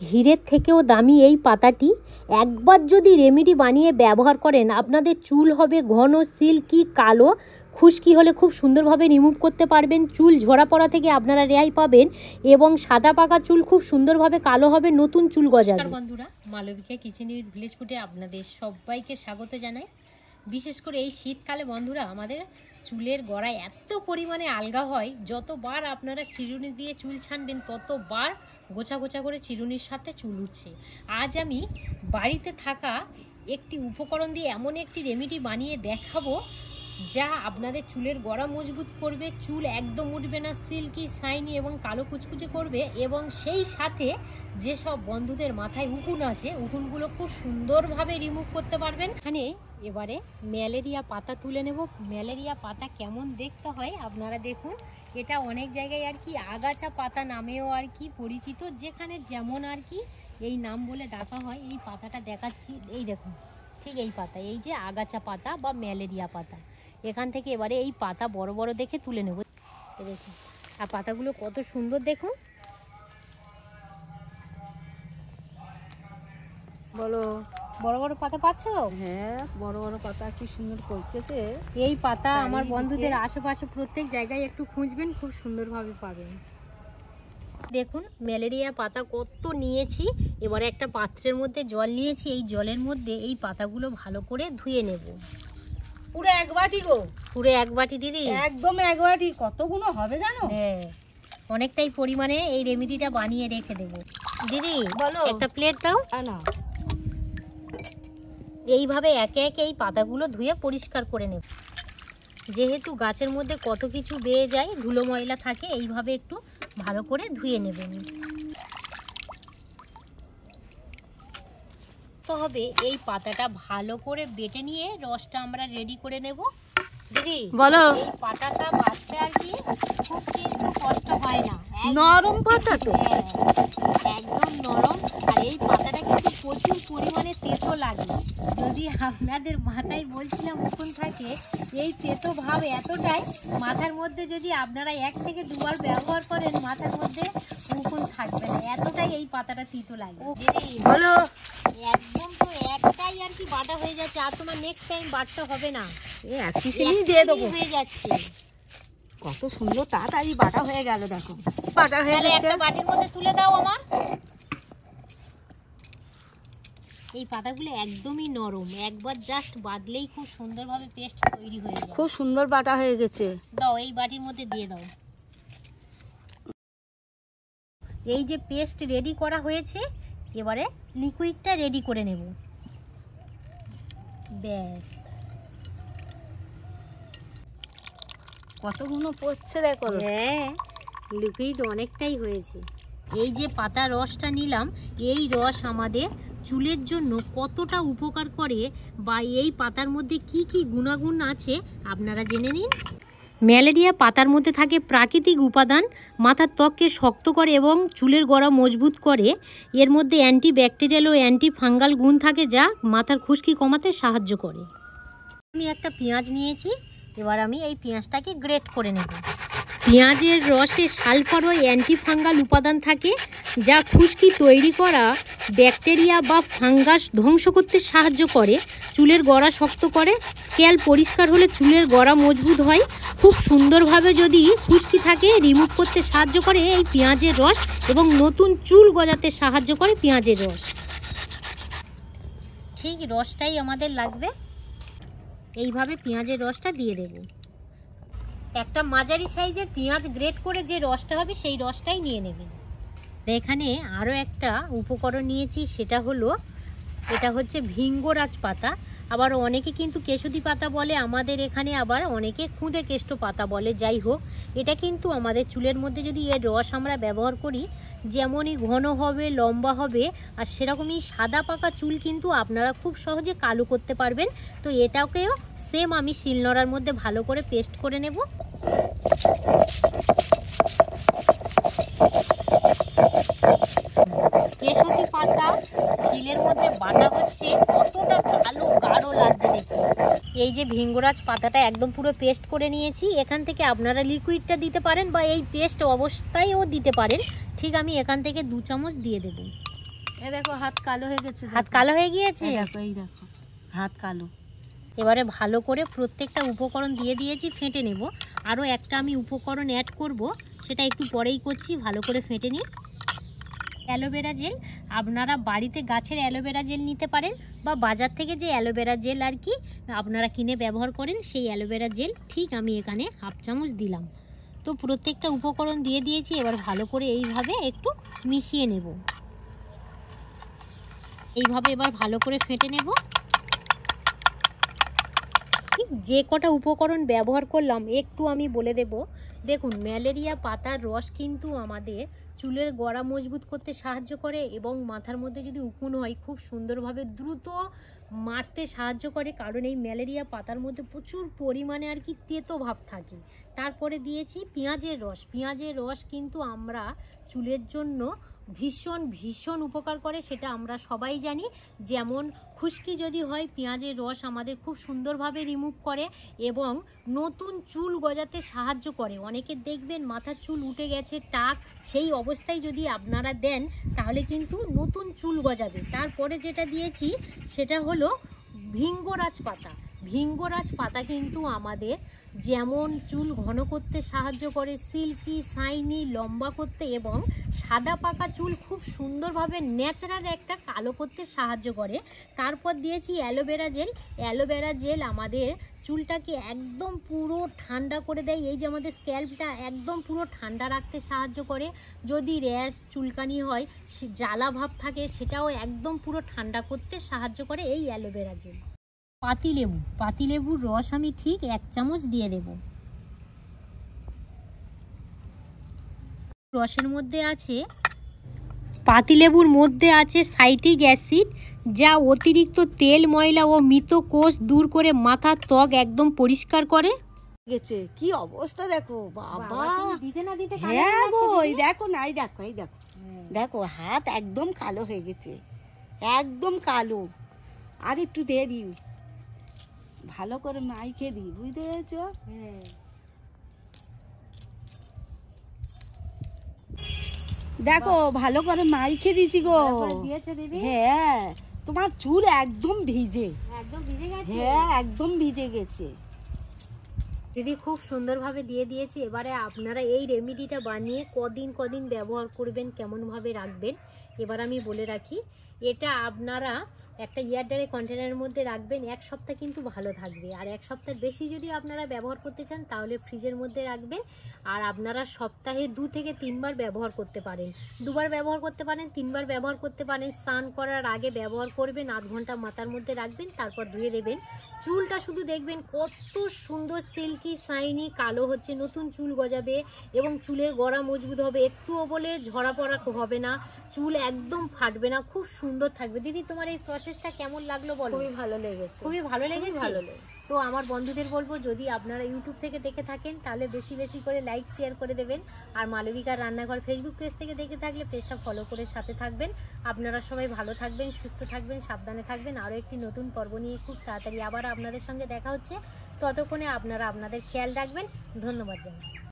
হীরের থেকেও দামি এই পাতাটি একবার যদি রেমেডি বানিয়ে ব্যবহার করেন, আপনাদের চুল হবে ঘন, সিল্কি, কালো। খুশকি হলে খুব সুন্দরভাবে রিমুভ করতে পারবেন। চুল ঝরা পড়া থেকে আপনারা রেহাই পাবেন এবং সাদা পাকা চুল খুব সুন্দরভাবে কালো হবে, নতুন চুল গজাবে। বন্ধুরা, মালবিকা কিচেন উইথ ভিলেজ ফুডে আপনাদের সবাইকে স্বাগত জানাই। বিশেষ করে এই শীতকালে বন্ধুরা আমাদের চুলের গোড়ায় এত পরিমাণে আলগা হয়, যতবার আপনারা চিরুনি দিয়ে চুল ছানবেন ততবার গোছা গোছা করে চিরুনির সাথে চুল উঠছে। আজ আমি বাড়িতে থাকা একটি উপকরণ দিয়ে এমন একটি রেমেডি বানিয়ে দেখাবো যা আপনাদের চুলের গোড়া মজবুত করবে, চুল একদম উঠবে না, সিল্কি, শাইনি এবং কালো কুচকুচে করবে এবং সেই সাথে যেসব বন্ধুদের মাথায় উকুন আছে উকুনগুলো খুব সুন্দরভাবে রিমুভ করতে পারবেন। এখানে এবারে ম্যালেরিয়া পাতা তুলে নেব। ম্যালেরিয়া পাতা কেমন দেখতে হয় আপনারা দেখুন। এটা অনেক জায়গায় আর কি আগাছা পাতা নামেও আর কি পরিচিত, যেখানে যেমন আর কি এই নাম বলে ডাকা হয়। এই পাতাটা দেখাচ্ছি, এই দেখুন, ঠিক এই পাতা, এই যে আগাছা পাতা বা ম্যালেরিয়া পাতা। এখান থেকে এবারে এই পাতা বড় বড় দেখে তুলে নেব। দেখুন, আর পাতাগুলো কত সুন্দর দেখুন। বলো, বড় বড় পাতা পাচ্ছ? হ্যাঁ, বড় বড় পাতা কি সুন্দর করছে। এই পাতা আমার বন্ধুদের আশেপাশে প্রত্যেক জায়গায় একটু খুঁজবেন, খুব সুন্দরভাবে পাবেন। দেখুন ম্যালেরিয়া পাতা কত নিয়েছি। এবারে একটা পাত্রের মধ্যে জল নিয়েছি, এই জলের মধ্যে এই পাতাগুলো ভালো করে ধুয়ে নেব। পুরো এক বাটি গো? পুরো এক বাটি দিদি, একদম এক বাটি। কতগুলো হবে জানো? হ্যাঁ, অনেকটাই পরিমাণে এই রেমেডিটা বানিয়ে রেখে দেব। দিদি বলো, একটা প্লেট দাও। না, এইভাবে একে একে এই পাতাগুলো ধুয়ে পরিষ্কার করে নেব। যেহেতু গাছের মধ্যে কত কিছু বেয়ে যায়, ধুলো ময়লা থাকে, এইভাবে একটু ভালো করে ধুয়ে নেবেন। তো হবে এই পাতাটা ভালো করে বেটে নিয়ে রসটা আমরা রেডি করে নেব। দিদি বলো, এই পাতাটা বাটতে আর কি খুব কিন্তু কষ্ট হয় না, নরম পাতা তো, একদম নরম। আর এই পাতাটা কিন্তু প্রচুর পরিমাণে তেতো লাগে। যদি আপনাদের মাথায় বলছিলাম উকুন থাকে, এই তেতো ভাব এতটাই, মাথার মধ্যে যদি আপনারা 1 থেকে 2 বার ব্যবহার করেন মাথার মধ্যে উকুন থাকবে না, এতটাই এই পাতাটা তিতো লাগে। বলো, একদম তো একটাই আর কি বাটা হয়ে যাচ্ছে, আর তোমার নেক্সট টাইম বাটতে হবে না, দিয়ে দেবো। হয়ে যাচ্ছে। কত সুন্দর তাড়াতাড়ি বাটা হয়ে গেল, দেখো বাটা হয়ে তাহলে গেছে। একটা বাটির মধ্যে তুলে দাও আমার। এই পাতাগুলো একদমই নরম, একবার জাস্ট বাটলেই খুব সুন্দরভাবে পেস্ট তৈরি হয়ে যায়। খুব সুন্দর বাটা হয়ে গেছে। দাও এই বাটির মধ্যে দিয়ে দাও। এই যে পেস্ট রেডি করা হয়েছে, এবারে লিকুইডটা রেডি করে নেব। ব্যাস, কতগুলো পড়ছে দেখো। হ্যাঁ, লিকুইড অনেকটাই হয়েছে। এই যে পাতা রসটা নিলাম, এই রস আমাদের চুলের জন্য কতটা উপকার করে বা এই পাতার মধ্যে কি কি গুণাগুণ আছে আপনারা জেনে নিন। ম্যালেরিয়া পাতার মধ্যে থাকে প্রাকৃতিক উপাদান, মাথার ত্বককে শক্ত করে এবং চুলের গোড়া মজবুত করে। এর মধ্যে অ্যান্টিব্যাকটেরিয়াল ও অ্যান্টি ফাঙ্গাল গুণ থাকে যা মাথার খুশকি কমাতে সাহায্য করে। আমি একটা পেঁয়াজ নিয়েছি, এবার আমি এই পেঁয়াজটাকে গ্রেট করে নেব। পেঁয়াজের রসে সালফার ও অ্যান্টিফাঙ্গাল উপাদান থাকে যা খুশকি তৈরি করা ব্যাকটেরিয়া বা ফাঙ্গাস ধ্বংস করতে সাহায্য করে, চুলের গোড়া শক্ত করে, স্ক্যাল্প পরিষ্কার হলে চুলের গোড়া মজবুত হয়, খুব সুন্দরভাবে যদি খুশকি থাকে রিমুভ করতে সাহায্য করে এই পেঁয়াজের রস এবং নতুন চুল গজাতে সাহায্য করে পেঁয়াজের রস। ঠিক রসটাই আমাদের লাগবে। এইভাবে পেঁয়াজের রসটা দিয়ে দেব। একটা মাঝারি সাইজের পেঁয়াজ গ্রেট করে যে রসটা হবে সেই রসটাই নিয়ে নেবেন। এখানে আরও একটা উপকরণ নিয়েছি, সেটা হলো, এটা হচ্ছে ভিঙ্গরাজ পাতা। আবার অনেকে কিন্তু কেশোদি পাতা বলে, আমাদের এখানে আবার অনেকে খুদে কেষ্ট পাতা বলে। যাই হোক, এটা কিন্তু আমাদের চুলের মধ্যে যদি এর রস আমরা ব্যবহার করি, যেমনই ঘন হবে, লম্বা হবে, আর সেরকমই সাদা পাকা চুল কিন্তু আপনারা খুব সহজে কালো করতে পারবেন। তো এটাকেও সেম আমি শিলনোড়ার মধ্যে ভালো করে পেস্ট করে নেব। কেশোদি পাতা শিলের মধ্যে বাটা হচ্ছে, কতটা কালো গাঢ় লাগছে দেখতে। এই যে ভিঙ্গরাজ পাতাটা একদম পুরো পেস্ট করে নিয়েছি। এখান থেকে আপনারা লিকুইডটা দিতে পারেন বা এই পেস্ট অবস্থায়ও দিতে পারেন। ঠিক আমি এখান থেকে 2 চামচ দিয়ে দেব। এ দেখো হাত কালো হয়ে গেছে, হাত কালো হয়ে গিয়েছে। দেখো এই দেখো হাত কালো। এবারে ভালো করে প্রত্যেকটা উপকরণ দিয়ে দিয়েছি, ফেটে নেব। আরও একটা আমি উপকরণ অ্যাড করব, সেটা একটু পরেই করছি, ভালো করে ফেটে নিই। অ্যালোভেরা জেল, আপনারা বাড়িতে গাছের অ্যালোভেরা জেল নিতে পারেন, বা বাজার থেকে যে অ্যালোভেরা জেল আর কি আপনারা কিনে ব্যবহার করেন, সেই অ্যালোভেরা জেল ঠিক আমি এখানে 1/2 চামচ দিলাম। তো প্রত্যেকটা উপকরণ দিয়ে দিয়েছি, এবার ভালো করে এইভাবে একটু মিশিয়ে নেব। এইভাবে এবার ভালো করে ফেটে নেব। যে কটা উপকরণ ব্যবহার করলাম একটু আমি বলে দেব। দেখুন, ম্যালেরিয়া পাতার রস কিন্তু আমাদের চুলের গোড়া মজবুত করতে সাহায্য করে, এবং মাথার মধ্যে যদি উকুন হয় খুব সুন্দরভাবে দ্রুত মারতে সাহায্য করে, কারণ এই ম্যালেরিয়া পাতার মধ্যে প্রচুর পরিমাণে আর কি তেতো ভাব থাকে। তারপরে দিয়েছি পেঁয়াজের রস। পেঁয়াজের রস কিন্তু আমরা চুলের জন্য ভীষণ ভীষণ উপকার করে, সেটা আমরা সবাই জানি। যেমন খুশকি যদি হয়, পেঁয়াজের রস আমাদের খুব সুন্দরভাবে রিমুভ করে এবং নতুন চুল গজাতে সাহায্য করে। অনেকে দেখবেন মাথার চুল উঠে গেছে টাক, সেই অবস্থায় যদি আপনারা দেন তাহলে কিন্তু নতুন চুল গজাবে। তারপরে যেটা দিয়েছি সেটা হলো ভিঙ্গরাজ পাতা। ভিঙ্গরাজ পাতা কিন্তু আমাদের যেমন চুল ঘন করতে সাহায্য করে, সিল্কি শাইনি লম্বা করতে, এবং সাদা পাকা চুল খুব সুন্দরভাবে ন্যাচারাল একটা কালো করতে সাহায্য করে। তারপর দিয়েছি অ্যালোভেরা জেল। অ্যালোভেরা জেল আমাদের চুলটাকে একদম পুরো ঠান্ডা করে দেয়। এই যে আমাদের স্ক্যাল্পটা একদম পুরো ঠান্ডা রাখতে সাহায্য করে। যদি র্যাশ চুলকানি হয়, জ্বালা ভাব থাকে, সেটাও একদম পুরো ঠান্ডা করতে সাহায্য করে এই অ্যালোভেরা জেল। পাতিলেবু, পাতিলেবুর রস আমি ঠিক 1 চামচ দিয়ে দেব। রসের মধ্যে আছে, পাতিলেবুর মধ্যে আছে সাইট্রিক অ্যাসিড, যা অতিরিক্ত তেল ময়লা ও মৃত কোষ দূর করে মাথার ত্বক একদম পরিষ্কার করে। গেছে কি অবস্থা দেখো বাবা, দিতে না দিতে হ্যাঁ গো এই দেখো না, এই দেখো এই দেখো, দেখো হাত একদম কালো হয়ে গেছে, একদম কালো। আর একটু দিয়ে দিই, ভালো করে মাইকে দিই, বুঝতে পেরেছো? দেখো ভালো করে মাইকে দিছি গো। হ্যাঁ, তোমার চুল একদম ভিজে, একদম ভিজে গেছে। হ্যাঁ একদম ভিজে গেছে দিদি, খুব সুন্দরভাবে দিয়ে দিয়েছি। এবারে আপনারা এই রেমেডিটা বানিয়ে কদিন ব্যবহার করবেন, কেমনভাবে রাখবেন এবার আমি বলে রাখি। এটা আপনারা একটা এয়ারটাইট কন্টেনারের মধ্যে রাখবেন, 1 সপ্তাহ কিন্তু ভালো থাকবে। আর 1 সপ্তাহের বেশি যদি আপনারা ব্যবহার করতে চান তাহলে ফ্রিজের মধ্যে রাখবেন। আর আপনারা সপ্তাহে 2 থেকে 3 বার ব্যবহার করতে পারেন, 2 বার ব্যবহার করতে পারেন, 3 বার ব্যবহার করতে পারেন। স্নান করার আগে ব্যবহার করবেন, 8 ঘন্টা মাথার মধ্যে রাখবেন, তারপর ধুয়ে দেবেন। চুলটা শুধু দেখবেন কত সুন্দর সিল্কি শাইনি কালো হচ্ছে, নতুন চুল গজাবে এবং চুলের গোড়া মজবুত হবে, একটুও বলে ঝরা পড়া হবে না, চুল একদম ফাটবে না, খুব সুন্দর থাকবে। দিদি, তোমার এই প্রসেসটা কেমন লাগলো বলো? খুবই ভালো লেগেছে, খুবই ভালো লেগেছে। ভালো লেগেছে। তো আমার বন্ধুদের বলবো, যদি আপনারা ইউটিউব থেকে দেখে থাকেন তাহলে বেশি বেশি করে লাইক শেয়ার করে দেবেন। আর মালবিকার রান্নাঘর ফেসবুক পেজ থেকে দেখে থাকলে পেজটা ফলো করে সাথে থাকবেন। আপনারা সবাই ভালো থাকবেন, সুস্থ থাকবেন, সাবধানে থাকবেন। আরও একটি নতুন পর্ব নিয়ে খুব তাড়াতাড়ি আবার আপনাদের সঙ্গে দেখা হচ্ছে। ততক্ষণে আপনারা আপনাদের খেয়াল রাখবেন। ধন্যবাদ জানাই।